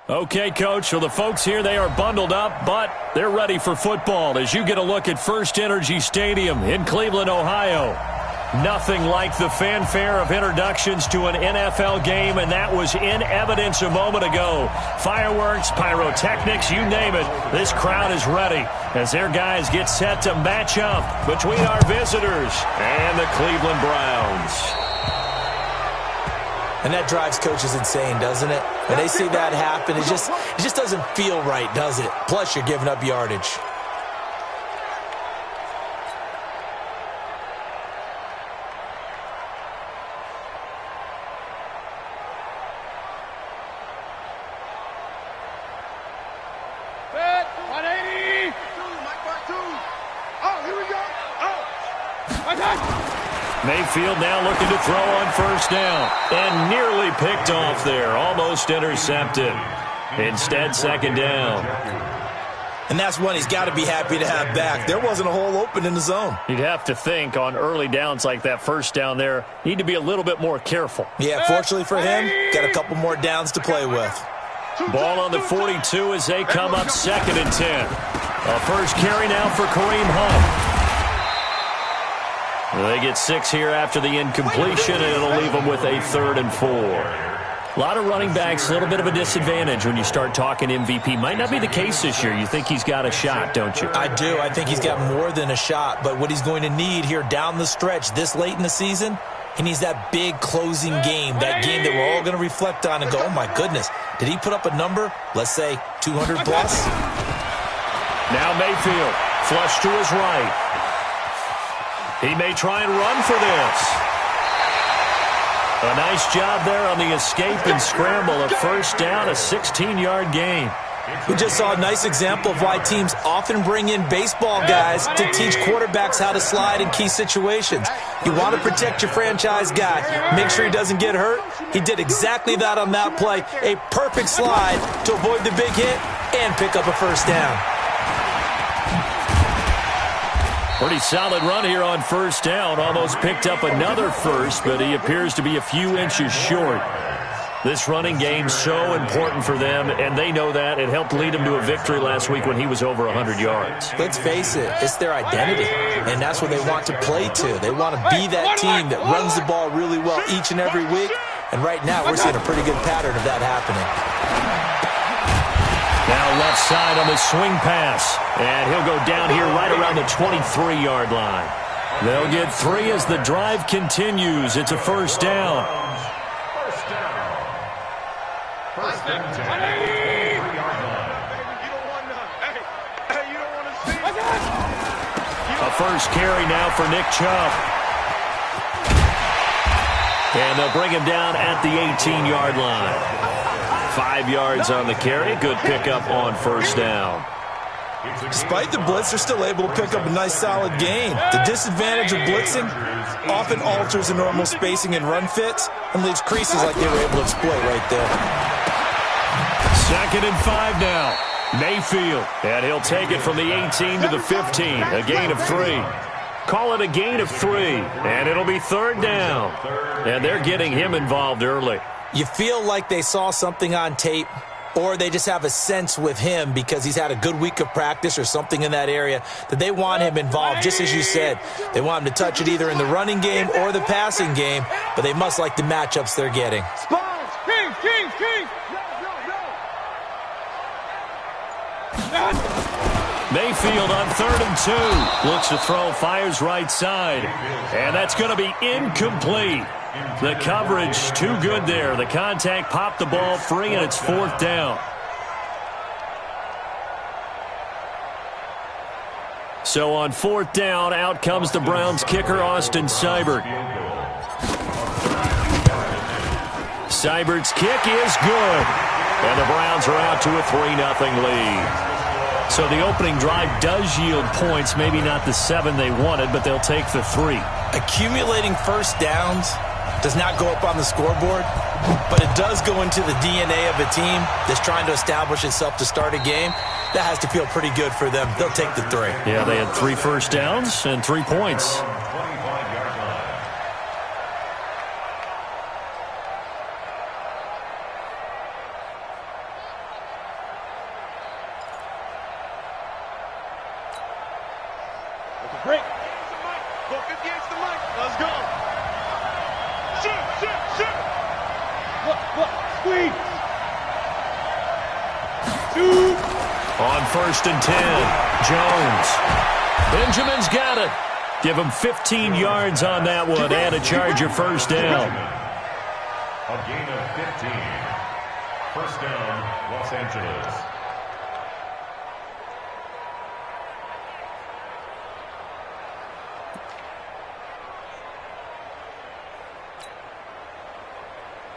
Okay, Coach, so the folks here, they are bundled up, but they're ready for football as you get a look at First Energy Stadium in Cleveland, Ohio. Nothing like the fanfare of introductions to an NFL game, and that was in evidence a moment ago. Fireworks, pyrotechnics, you name it. This crowd is ready as their guys get set to match up between our visitors and the Cleveland Browns. And that drives coaches insane, doesn't it? When they see that happen, it just doesn't feel right, does it? Plus, you're giving up yardage. Mayfield now looking to throw on first down. And nearly picked off there. Almost intercepted. Instead, second down. And that's one he's got to be happy to have back. There wasn't a hole open in the zone. You'd have to think on early downs like that first down there, need to be a little bit more careful. Yeah, fortunately for him, got a couple more downs to play with. Ball on the 42 as they come up 2nd and 10. A first carry now for Kareem Hunt. They get 6 here after the incompletion, and it'll leave them with a 3rd and 4. A lot of running backs, a little bit of a disadvantage when you start talking MVP. Might not be the case this year. You think he's got a shot, don't you? I do. I think he's got more than a shot. But what he's going to need here down the stretch this late in the season, he needs that big closing game, that game that we're all going to reflect on and go, oh, my goodness, did he put up a number, let's say 200 plus? Now Mayfield, flush to his right. He may try and run for this. A nice job there on the escape and scramble. A first down, a 16-yard gain. We just saw a nice example of why teams often bring in baseball guys to teach quarterbacks how to slide in key situations. You want to protect your franchise guy. Make sure he doesn't get hurt. He did exactly that on that play. A perfect slide to avoid the big hit and pick up a first down. Pretty solid run here on first down. Almost picked up another first, but he appears to be a few inches short. This running game so important for them, and they know that. It helped lead them to a victory last week when he was over 100 yards. Let's face it, it's their identity, and that's what they want to play to. They want to be that team that runs the ball really well each and every week, and right now we're seeing a pretty good pattern of that happening. Now left side on the swing pass, and he'll go down here right around the 23-yard line. They'll get 3 as the drive continues. It's a first down. A first carry now for Nick Chubb. And they'll bring him down at the 18-yard line. 5 yards on the carry. Good pickup on first down. Despite the blitz, they're still able to pick up a nice, solid gain. The disadvantage of blitzing often alters the normal spacing and run fits and leaves creases like they were able to exploit right there. 2nd and 5 now. Mayfield, and he'll take it from the 18 to the 15. A gain of 3. Call it a gain of 3, and it'll be 3rd down. And they're getting him involved early. You feel like they saw something on tape, or they just have a sense with him because he's had a good week of practice or something in that area that they want him involved, just as you said. They want him to touch it either in the running game or the passing game, but they must like the matchups they're getting. Mayfield on 3rd and 2. Looks to throw, fires right side. And that's going to be incomplete. The coverage too good there. The contact popped the ball free, and it's 4th down. So on 4th down, out comes the Browns kicker, Austin Seibert. Seibert's kick is good. And the Browns are out to a 3-0 lead. So the opening drive does yield points, maybe not the 7 they wanted, but they'll take the 3. Accumulating first downs does not go up on the scoreboard, but it does go into the DNA of a team that's trying to establish itself to start a game. That has to feel pretty good for them. They'll take the 3. Yeah, they had 3 first downs and 3 points. Break. Go 58's the mic. Let's go. Shoot. Look. Squeeze. Shoot. On 1st and 10, Jones. Benjamin's got it. Give him 15 yards on that one and a Charger first down. A gain of 15. First down, Los Angeles.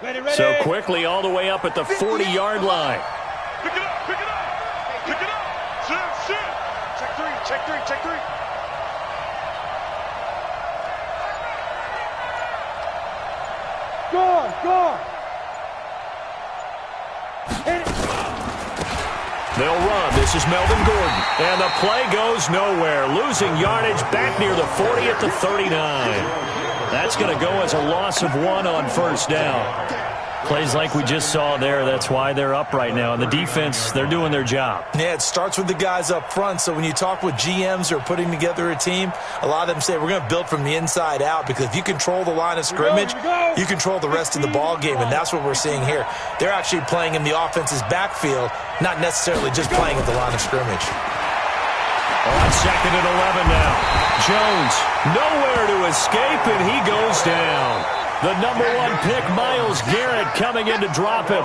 Ready. So quickly all the way up at the 40-yard line. Pick it up. Sit. Check three. Go. They'll run. This is Melvin Gordon. And the play goes nowhere. Losing yardage back near the 40 at the 39. That's going to go as a loss of 1 on first down. Plays like we just saw there. That's why they're up right now. And the defense, they're doing their job. Yeah, it starts with the guys up front. So when you talk with GMs who are putting together a team, a lot of them say we're going to build from the inside out, because if you control the line of scrimmage, you control the rest of the ball game, and that's what we're seeing here. They're actually playing in the offense's backfield, not necessarily just playing at the line of scrimmage. On 2nd and 11 now. Jones, nowhere to escape, and he goes down. The number 1 pick, Myles Garrett, coming in to drop him.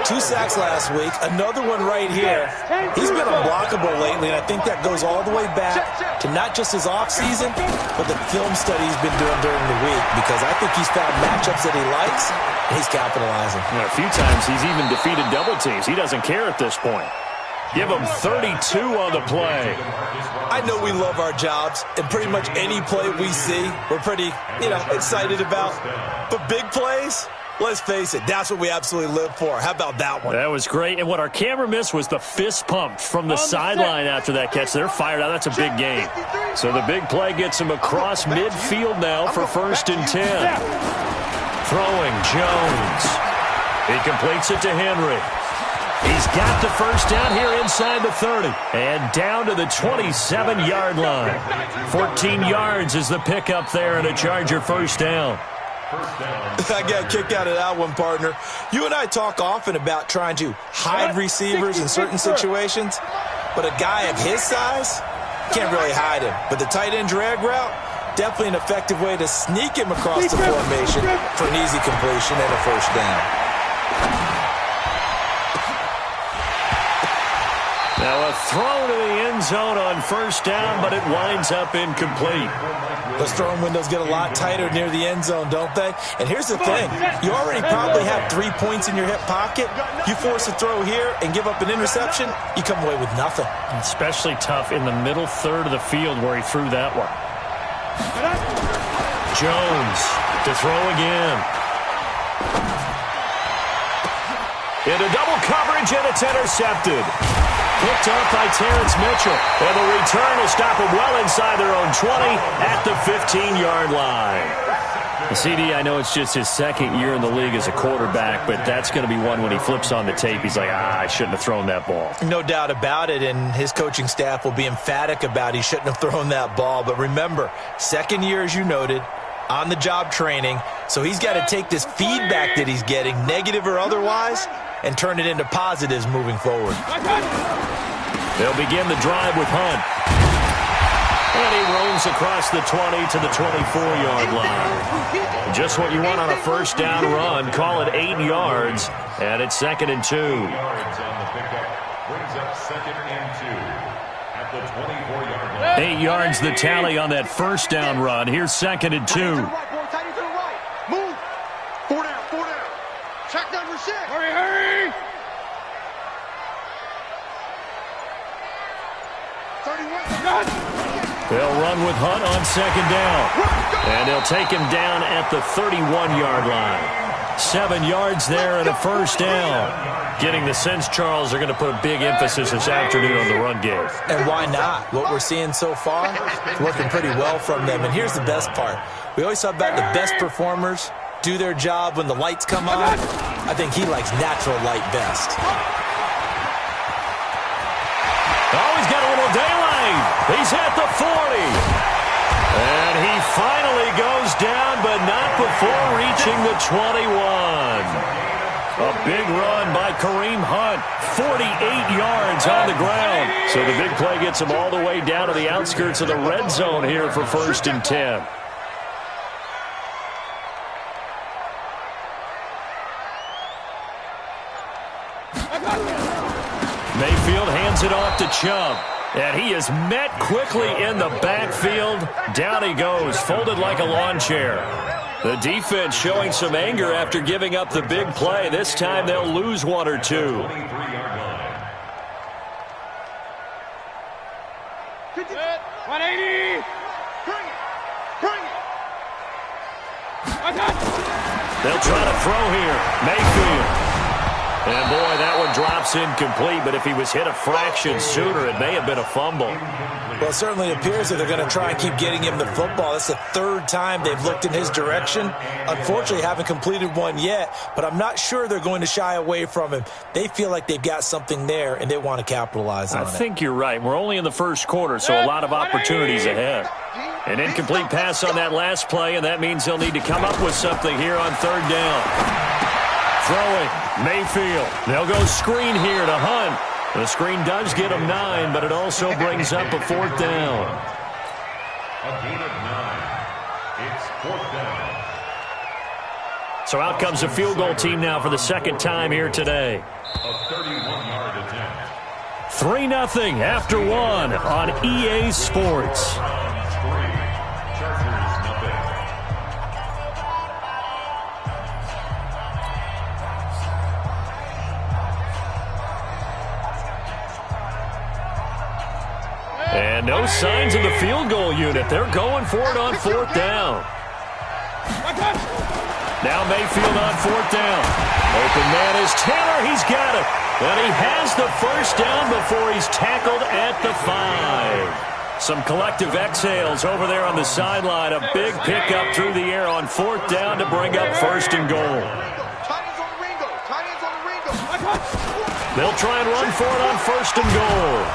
2 sacks last week, another one right here. He's been unblockable lately, and I think that goes all the way back to not just his offseason, but the film study he's been doing during the week, because I think he's found matchups that he likes, and he's capitalizing. And a few times he's even defeated double teams. He doesn't care at this point. Give him 32 on the play. I know we love our jobs, and pretty much any play we see, we're pretty, excited about. But big plays, let's face it, that's what we absolutely live for. How about that one? That was great. And what our camera missed was the fist pump from the sideline after that catch. They're fired out. That's a big gain. So the big play gets him across midfield now for 1st and 10. Throwing Jones. He completes it to Henry. He's got the first down here inside the 30. And down to the 27-yard line. 14 yards is the pickup there and a Charger first down. I got a kick out of that one, partner. You and I talk often about trying to hide receivers in certain situations, but a guy of his size can't really hide him. But the tight end drag route, definitely an effective way to sneak him across the formation for an easy completion and a first down. Now a throw to the end zone on first down, but it winds up incomplete. Those throwing windows get a lot tighter near the end zone, don't they? And here's the thing. You already probably have 3 points in your hip pocket. You force a throw here and give up an interception, you come away with nothing. Especially tough in the middle third of the field where he threw that one. Jones to throw again. Into double coverage, and it's intercepted. Picked up by Terrence Mitchell. And the return will stop him well inside their own 20 at the 15-yard line. CD, I know it's just his 2nd year in the league as a quarterback, but that's going to be one when he flips on the tape. He's like, I shouldn't have thrown that ball. No doubt about it, and his coaching staff will be emphatic about he shouldn't have thrown that ball. But remember, 2nd year, as you noted, on-the-job training, so he's got to take this feedback that he's getting, negative or otherwise, and turn it into positives moving forward. They'll begin the drive with Hunt. And he roams across the 20 to the 24-yard line. Just what you want on a first down run. Call it 8 yards, and it's 2nd and 2. Yards on the pickup brings up 2nd and 2 at the 24-yard line. 8 yards the tally on that first down run. Here's 2nd and 2. Move. 4 down. Check number 6. Hurry. 31. They'll run with Hunt on 2nd down. And they'll take him down at the 31-yard line. 7 yards there and a first down. Getting the sense, Charles, they're going to put a big emphasis this afternoon on the run game. And why not? What we're seeing so far is working pretty well from them. And here's the best part. We always talk about the best performers do their job when the lights come on. I think he likes natural light best. Oh, he's got a little daylight. He's at the 40. 21. A big run by Kareem Hunt. 48 yards on the ground. So the big play gets him all the way down to the outskirts of the red zone here for 1st and 10. Mayfield hands it off to Chubb. And he is met quickly in the backfield. Down he goes, folded like a lawn chair. The defense showing some anger after giving up the big play. This time they'll lose 1 or 2. 180. Bring it. They'll try to throw here. Mayfield. And, boy, that one drops incomplete, but if he was hit a fraction sooner, it may have been a fumble. Well, it certainly appears that they're going to try and keep getting him the football. That's the 3rd time they've looked in his direction. Unfortunately, haven't completed one yet, but I'm not sure they're going to shy away from him. They feel like they've got something there, and they want to capitalize on it. I think you're right. We're only in the 1st quarter, so a lot of opportunities ahead. An incomplete pass on that last play, and that means they'll need to come up with something here on 3rd down. Throwing, Mayfield. They'll go screen here to Hunt. The screen does get him 9, but it also brings up a 4th down. A gain of 9. It's 4th down. So out comes a field goal team now for the 2nd time here today. A 31-yard attempt. 3-0 after 1 on EA Sports. And no signs of the field goal unit. They're going for it on 4th down. Now Mayfield on 4th down. Open man is Taylor. He's got it. And he has the 1st down before he's tackled at the 5. Some collective exhales over there on the sideline. A big pickup through the air on 4th down to bring up 1st and goal. They'll try and run for it on 1st and goal.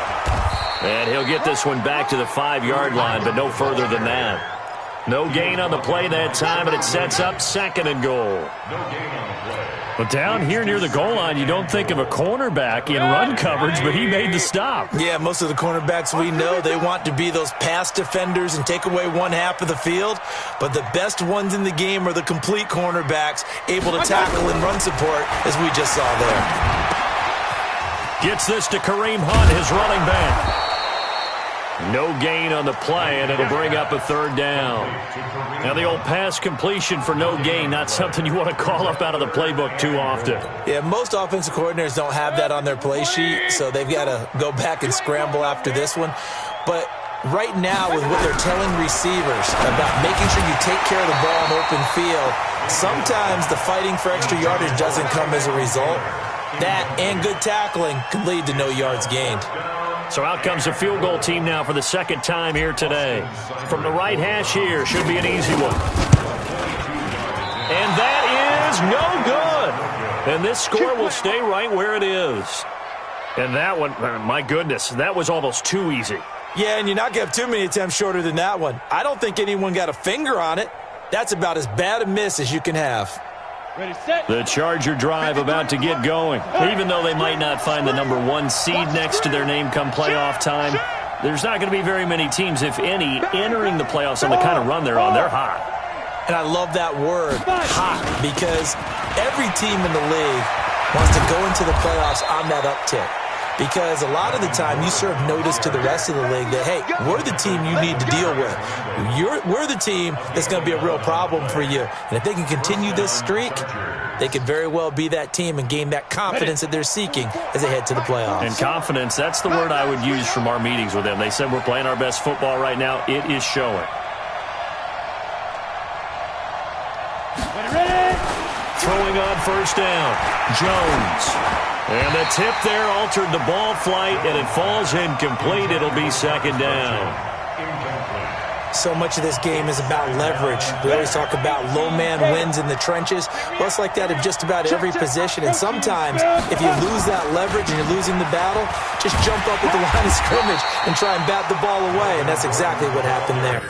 And he'll get this one back to the 5-yard line, but no further than that. No gain on the play that time, and it sets up 2nd and goal. No gain on the play. But down here near the goal line, you don't think of a cornerback in run coverage, but he made the stop. Yeah, most of the cornerbacks we know, they want to be those pass defenders and take away one half of the field. But the best ones in the game are the complete cornerbacks, able to tackle and run support, as we just saw there. Gets this to Kareem Hunt, his running back. No gain on the play, and it'll bring up a 3rd down. Now, the old pass completion for no gain, not something you want to call up out of the playbook too often. Yeah, most offensive coordinators don't have that on their play sheet, so they've got to go back and scramble after this one. But right now, with what they're telling receivers about making sure you take care of the ball in open field, sometimes the fighting for extra yardage doesn't come as a result. That and good tackling can lead to no yards gained. So out comes a field goal team now for the 2nd time here today. From the right hash here, should be an easy one. And that is no good. And this score will stay right where it is. And that one, my goodness, that was almost too easy. Yeah, and you're not going to have too many attempts shorter than that one. I don't think anyone got a finger on it. That's about as bad a miss as you can have. Ready, set. The Charger drive about to get going. Even though they might not find the number 1 seed next to their name come playoff time, there's not going to be very many teams, if any, entering the playoffs on the kind of run they're on. They're hot. And I love that word, hot, because every team in the league wants to go into the playoffs on that uptick. Because a lot of the time you serve notice to the rest of the league that, hey, we're the team you need to deal with. We're the team that's going to be a real problem for you. And if they can continue this streak, they could very well be that team and gain that confidence that they're seeking as they head to the playoffs. And confidence, that's the word I would use from our meetings with them. They said we're playing our best football right now. It is showing. Ready. Throwing on 1st down, Jones. And the tip there altered the ball flight, and it falls incomplete. It'll be 2nd down. So much of this game is about leverage. We always talk about low man wins in the trenches. Well, it's like that in just about every position. And sometimes, if you lose that leverage and you're losing the battle, just jump up at the line of scrimmage and try and bat the ball away. And that's exactly what happened there.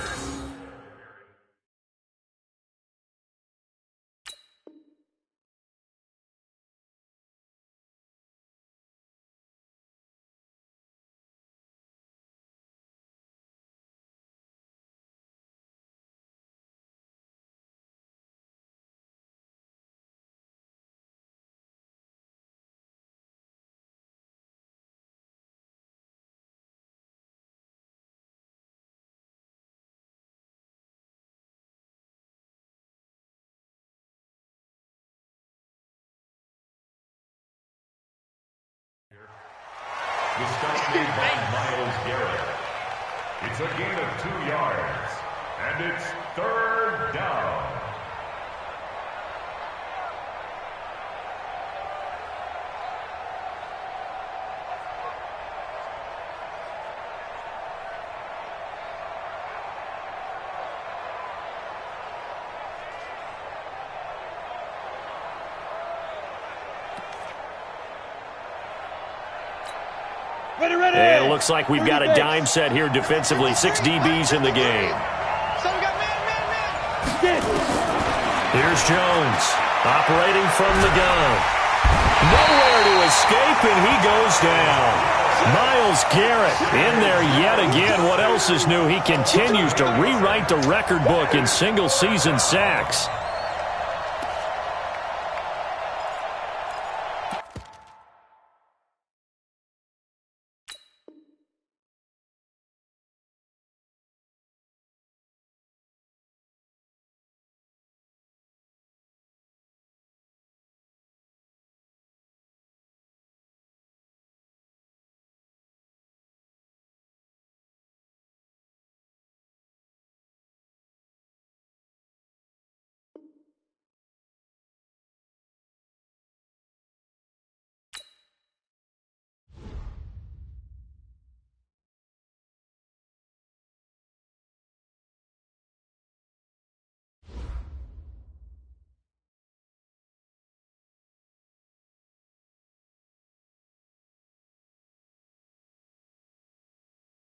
The stop made by Myles Garrett. It's a gain of 2 yards, and it's 3rd down. And it looks like we've got a dime set here defensively. 6 DBs in the game. Here's Jones operating from the gun. Nowhere to escape, and he goes down. Myles Garrett in there yet again. What else is new? He continues to rewrite the record book in single-season sacks.